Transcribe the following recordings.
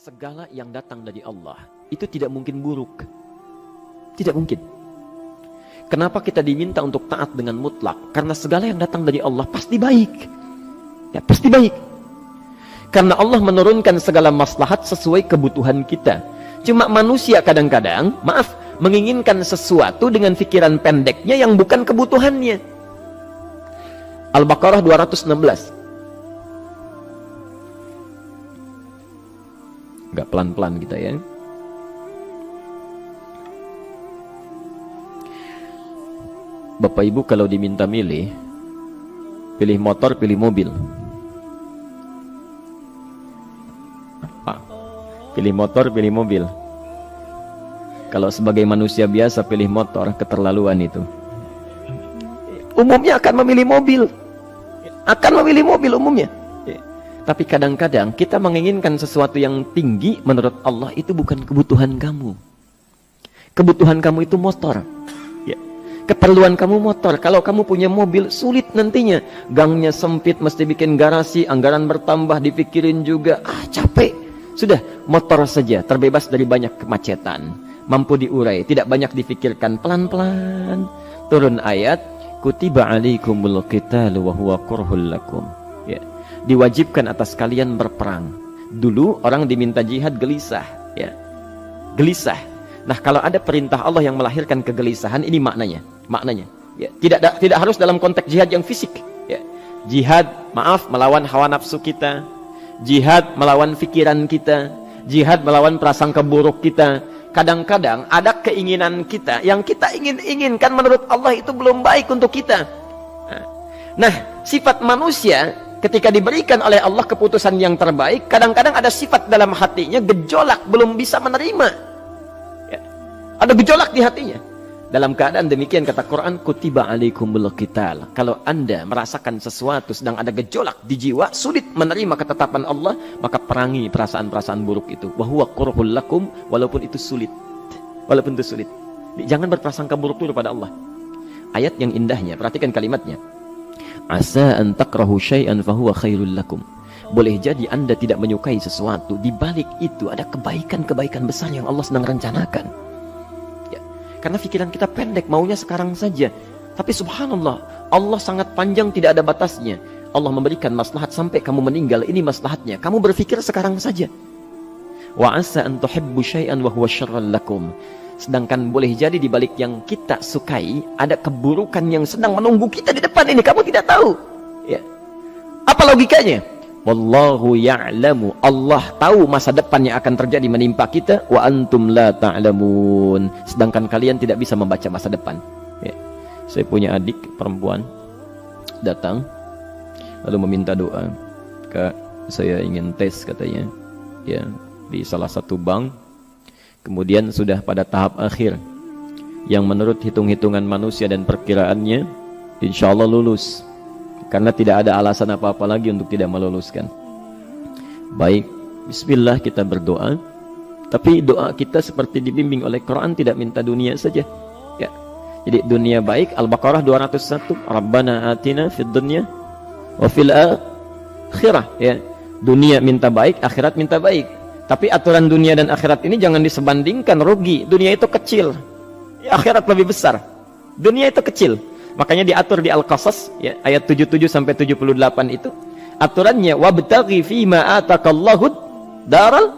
segala yang datang dari Allah itu tidak mungkin buruk. Tidak mungkin. Kenapa kita diminta untuk taat dengan mutlak? Karena segala yang datang dari Allah pasti baik. Ya, pasti baik. Karena Allah menurunkan segala maslahat sesuai kebutuhan kita. Cuma manusia kadang-kadang, menginginkan sesuatu dengan pikiran pendeknya yang bukan kebutuhannya. Al-Baqarah 216. Agak pelan-pelan kita ya. Bapak Ibu kalau diminta milih, pilih motor, pilih mobil. Pilih motor, pilih mobil. Kalau sebagai manusia biasa pilih motor, keterlaluan itu. Umumnya akan memilih mobil. Akan memilih mobil umumnya. Tapi kadang-kadang kita menginginkan sesuatu yang tinggi, menurut Allah itu bukan kebutuhan kamu. Kebutuhan kamu itu motor. Ya. Keperluan kamu motor. Kalau kamu punya mobil, sulit nantinya. Gangnya sempit, mesti bikin garasi, anggaran bertambah, dipikirin juga. Capek. Sudah, motor saja, terbebas dari banyak kemacetan. Mampu diurai, tidak banyak difikirkan. Pelan-pelan. Turun ayat, kutiba alaikumul qitalu wa huwa kurhul lakum. Ya. Diwajibkan atas kalian berperang. Dulu orang diminta jihad gelisah, ya. Gelisah. Nah, kalau ada perintah Allah yang melahirkan kegelisahan, ini maknanya. Maknanya, ya. Tidak harus dalam konteks jihad yang fisik, ya. Jihad, melawan hawa nafsu kita. Jihad melawan pikiran kita. Jihad melawan prasangka buruk kita. Kadang-kadang ada keinginan kita yang kita inginkan menurut Allah itu belum baik untuk kita. Nah, sifat manusia ketika diberikan oleh Allah keputusan yang terbaik, kadang-kadang ada sifat dalam hatinya gejolak, belum bisa menerima. Ya. Ada gejolak di hatinya. Dalam keadaan demikian kata Quran, kutiba alaikumul qital. Kalau Anda merasakan sesuatu sedang ada gejolak di jiwa, sulit menerima ketetapan Allah, maka perangi perasaan-perasaan buruk itu. Wa huwa kurhul lakum, walaupun itu sulit. Walaupun itu sulit. Jangan berprasangka buruk dulu pada Allah. Ayat yang indahnya, perhatikan kalimatnya. Asa an takrahu syai'an fahuwa khairul lakum. Boleh jadi Anda tidak menyukai sesuatu, di balik itu ada kebaikan-kebaikan besar yang Allah sedang rencanakan. Ya. Karena pikiran kita pendek, maunya sekarang saja. Tapi subhanallah, Allah sangat panjang, tidak ada batasnya. Allah memberikan maslahat sampai kamu meninggal, ini maslahatnya. Kamu berpikir sekarang saja. Wa asa an tuhibbu syai'an wa huwa syarrul lakum. Sedangkan boleh jadi di balik yang kita sukai ada keburukan yang sedang menunggu kita di depan ini, kamu tidak tahu. Ya. Apa logikanya? Wallahu ya'lamu. Allah tahu masa depan yang akan terjadi menimpa kita, wa antum la ta'lamun. Sedangkan kalian tidak bisa membaca masa depan. Ya. Saya punya adik perempuan datang lalu meminta doa. Kak, saya ingin tes katanya. Ya, di salah satu bank. Kemudian sudah pada tahap akhir yang menurut hitung-hitungan manusia dan perkiraannya insya Allah lulus, karena tidak ada alasan apa-apa lagi untuk tidak meluluskan. Baik, bismillah kita berdoa. Tapi doa kita seperti dibimbing oleh Quran, tidak minta dunia saja, ya. Jadi dunia baik. Al-Baqarah 201, Rabbana atina fid dunya wa fil akhirah, ya. Dunia minta baik, akhirat minta baik. Tapi aturan dunia dan akhirat ini jangan disebandingkan, rugi. Dunia itu kecil, ya, akhirat lebih besar. Dunia itu kecil. Makanya diatur di Al-Qasas, ya, ayat 77 sampai 78 itu. Aturannya wabtaghi fima atakallahu daral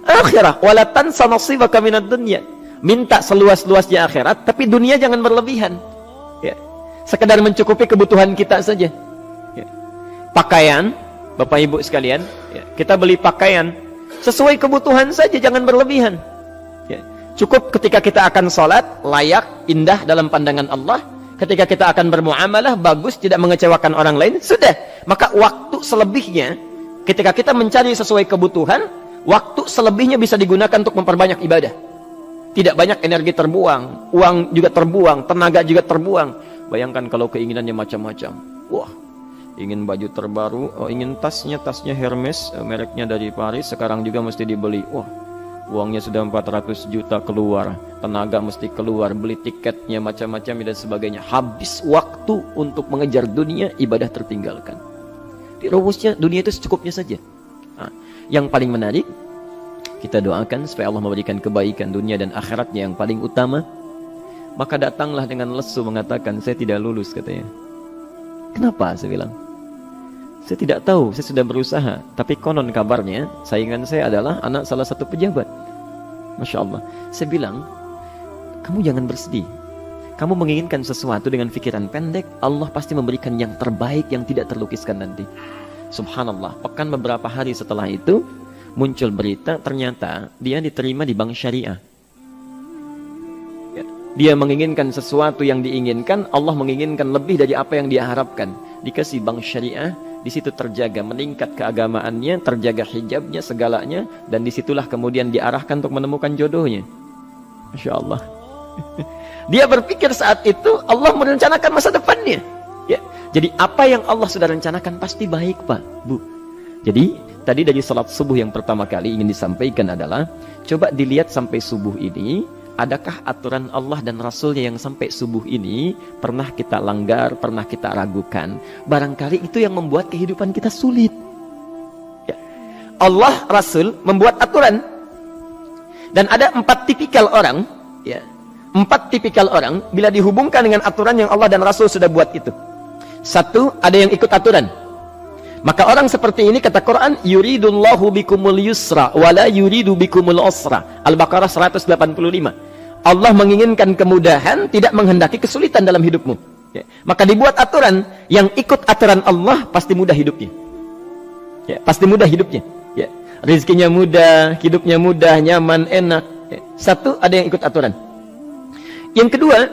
akhirah wa la tansa nasibaka minad dunya. Minta seluas-luasnya akhirat, tapi dunia jangan berlebihan. Ya. Sekedar mencukupi kebutuhan kita saja. Ya. Pakaian, Bapak Ibu sekalian, ya, kita beli pakaian sesuai kebutuhan saja, jangan berlebihan. Ya. Cukup ketika kita akan sholat, layak, indah dalam pandangan Allah. Ketika kita akan bermuamalah, bagus, tidak mengecewakan orang lain, sudah. Maka waktu selebihnya, ketika kita mencari sesuai kebutuhan, waktu selebihnya bisa digunakan untuk memperbanyak ibadah. Tidak banyak energi terbuang, uang juga terbuang, tenaga juga terbuang. Bayangkan kalau keinginannya macam-macam. Wah, ingin baju terbaru, ingin tasnya Hermes, mereknya dari Paris, sekarang juga mesti dibeli. Wah, uangnya sudah 400 juta keluar, tenaga mesti keluar, beli tiketnya macam-macam dan sebagainya. Habis waktu untuk mengejar dunia, ibadah tertinggalkan. Di rumusnya dunia itu secukupnya saja. Nah, yang paling menarik, Kita doakan supaya Allah memberikan kebaikan dunia dan akhiratnya yang paling utama. Maka datanglah dengan lesu mengatakan, saya tidak lulus katanya. Kenapa? Saya bilang, saya tidak tahu, saya sudah berusaha. Tapi konon kabarnya, saingan saya adalah anak salah satu pejabat. Masya Allah. Saya bilang, kamu jangan bersedih. Kamu menginginkan sesuatu dengan pikiran pendek, Allah pasti memberikan yang terbaik yang tidak terlukiskan nanti. Subhanallah, pekan beberapa hari setelah itu, muncul berita, ternyata dia diterima di bank syariah. Ya. Dia menginginkan sesuatu yang diinginkan, Allah menginginkan lebih dari apa yang dia harapkan. Dikasih bank syariah, di situ terjaga, meningkat keagamaannya, terjaga hijabnya, segalanya, dan disitulah kemudian diarahkan untuk menemukan jodohnya. Masya Allah. Dia berpikir saat itu Allah merencanakan masa depannya. Ya. Jadi apa yang Allah sudah rencanakan pasti baik, Pak, Bu. Jadi tadi dari salat subuh yang pertama kali ingin disampaikan adalah, coba dilihat sampai subuh ini, adakah aturan Allah dan Rasulnya yang sampai subuh ini pernah kita langgar, pernah kita ragukan. Barangkali itu yang membuat kehidupan kita sulit. Ya. Allah, Rasul membuat aturan. Dan ada 4 tipikal orang, ya, 4 tipikal orang bila dihubungkan dengan aturan yang Allah dan Rasul sudah buat itu. 1, ada yang ikut aturan. Maka orang seperti ini kata Quran, yuridullahu bikumul yusra wala yuridu bikumul usra. Al-Baqarah 185. Allah menginginkan kemudahan, tidak menghendaki kesulitan dalam hidupmu. Ya. Maka dibuat aturan, yang ikut aturan Allah pasti mudah hidupnya. Ya, pasti mudah hidupnya. Ya. Rizkinya mudah, hidupnya mudah, nyaman, enak. Ya. 1, ada yang ikut aturan. Yang kedua,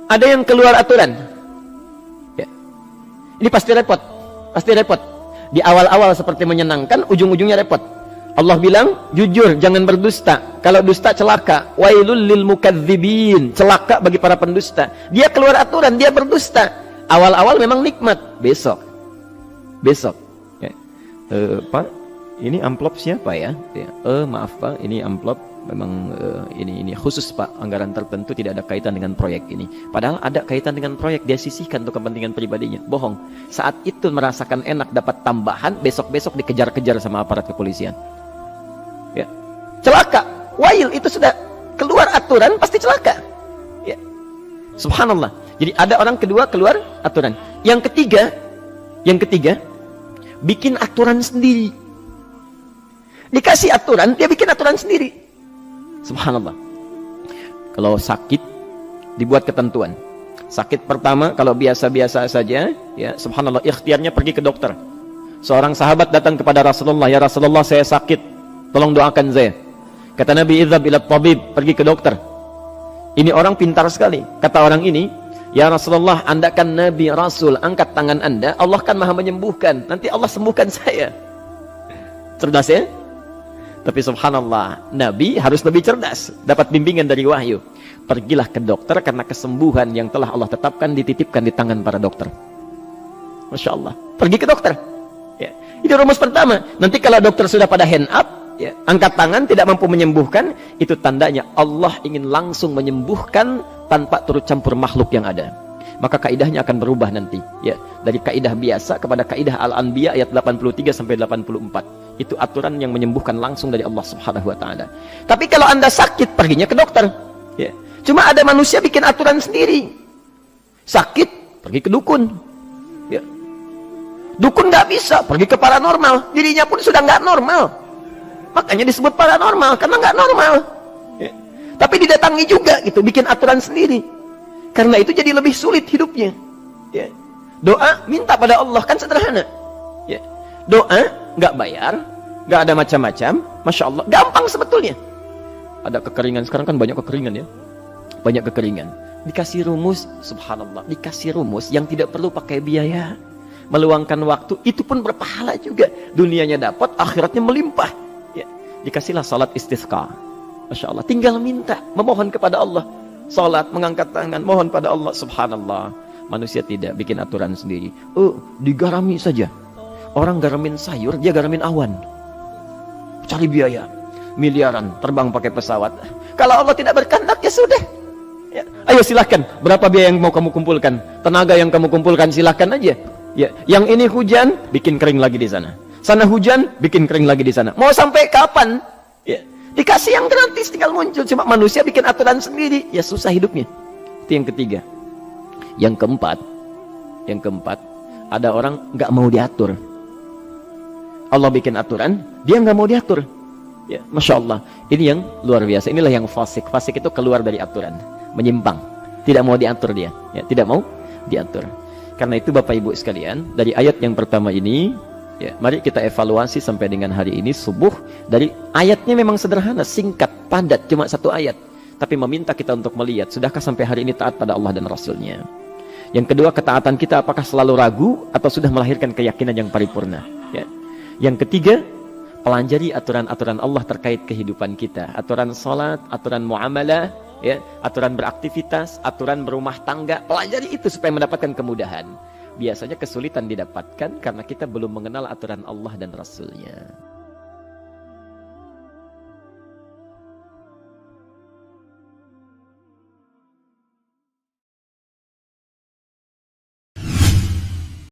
ada yang keluar aturan. Ya. Ini pasti repot. Pasti repot. Di awal-awal seperti menyenangkan, ujung-ujungnya repot. Allah bilang, jujur, jangan berdusta. Kalau dusta celaka. Wailul lil mukadzibin. Celaka bagi para pendusta. Dia keluar aturan, dia berdusta. Awal-awal memang nikmat. Besok. Ya. Pak, ini amplop siapa ya? Ya. Maaf Pak, ini amplop memang ini khusus Pak, anggaran tertentu, tidak ada kaitan dengan proyek ini. Padahal ada kaitan dengan proyek, dia sisihkan untuk kepentingan pribadinya. Bohong. Saat itu merasakan enak dapat tambahan, besok-besok dikejar-kejar sama aparat kepolisian. Ya. Celaka. Wail, itu sudah keluar aturan pasti celaka. Ya. Subhanallah. Jadi ada orang kedua keluar aturan. Yang ketiga bikin aturan sendiri. Dikasih aturan, dia bikin aturan sendiri. Subhanallah. Kalau sakit, dibuat ketentuan. Sakit pertama, kalau biasa-biasa saja, ya, subhanallah, ikhtiarnya pergi ke dokter. Seorang sahabat datang kepada Rasulullah, ya Rasulullah, saya sakit, tolong doakan saya. Kata Nabi, idhab ila tabib, pergi ke dokter. Ini orang pintar sekali. Kata orang ini, ya Rasulullah, Anda kan Nabi Rasul, angkat tangan Anda, Allah kan maha menyembuhkan, nanti Allah sembuhkan saya. Cerdas ya? Tapi subhanallah, Nabi harus lebih cerdas, dapat bimbingan dari wahyu. Pergilah ke dokter, karena kesembuhan yang telah Allah tetapkan dititipkan di tangan para dokter. Masya Allah, pergi ke dokter. Ya. Itu rumus pertama. Nanti kalau dokter sudah pada hand up, ya, angkat tangan, tidak mampu menyembuhkan, itu tandanya Allah ingin langsung menyembuhkan tanpa turut campur makhluk yang ada. Maka kaidahnya akan berubah nanti, ya, dari kaidah biasa kepada kaidah Al-Anbiya ayat 83 sampai 84. Itu aturan yang menyembuhkan langsung dari Allah Subhanahu wa taala. Tapi kalau Anda sakit, perginya ke dokter. Ya. Cuma ada manusia bikin aturan sendiri. Sakit, pergi ke dukun. Ya. Dukun nggak bisa, pergi ke paranormal. Dirinya pun sudah nggak normal. Makanya disebut paranormal, karena nggak normal. Ya. Tapi didatangi juga, gitu, bikin aturan sendiri. Karena itu jadi lebih sulit hidupnya. Ya. Doa, minta pada Allah, kan sederhana. Ya. Doa, nggak bayar, nggak ada macam-macam, Masya Allah, gampang sebetulnya. Ada kekeringan, sekarang kan banyak kekeringan ya, banyak kekeringan. Dikasih rumus, subhanallah, dikasih rumus yang tidak perlu pakai biaya, meluangkan waktu, itu pun berpahala juga. Dunianya dapat, akhiratnya melimpah. Ya. Dikasihlah salat istisqa, Masya Allah, tinggal minta, memohon kepada Allah. Salat, mengangkat tangan, mohon pada Allah, subhanallah. Manusia tidak bikin aturan sendiri. Digarami saja. Orang garamin sayur, dia garamin awan. Cari biaya miliaran, terbang pakai pesawat. Kalau Allah tidak berkehendak, ya sudah. Ya. Ayo silahkan, berapa biaya yang mau kamu kumpulkan, tenaga yang kamu kumpulkan, silahkan aja. Ya. Yang ini hujan, bikin kering lagi di sana. Sana hujan, bikin kering lagi di sana. Mau sampai kapan? Dikasih yang gratis tinggal muncul. Cuma manusia bikin aturan sendiri, ya susah hidupnya. Itu yang ketiga. Yang keempat, ada orang nggak mau diatur. Allah bikin aturan, dia nggak mau diatur. Ya, Masya Allah. Ini yang luar biasa. Inilah yang fasik. Fasik itu keluar dari aturan, menyimpang, tidak mau diatur dia. Ya, tidak mau diatur. Karena itu Bapak Ibu sekalian, dari ayat yang pertama ini, ya, mari kita evaluasi sampai dengan hari ini subuh. Dari ayatnya memang sederhana, singkat, padat, cuma satu ayat. Tapi meminta kita untuk melihat, sudahkah sampai hari ini taat pada Allah dan Rasulnya? Yang kedua, ketaatan kita apakah selalu ragu atau sudah melahirkan keyakinan yang paripurna? Ya. Yang ketiga, pelajari aturan-aturan Allah terkait kehidupan kita. Aturan sholat, aturan muamalah, ya, aturan beraktivitas, aturan berumah tangga. Pelajari itu supaya mendapatkan kemudahan. Biasanya kesulitan didapatkan karena kita belum mengenal aturan Allah dan Rasulnya.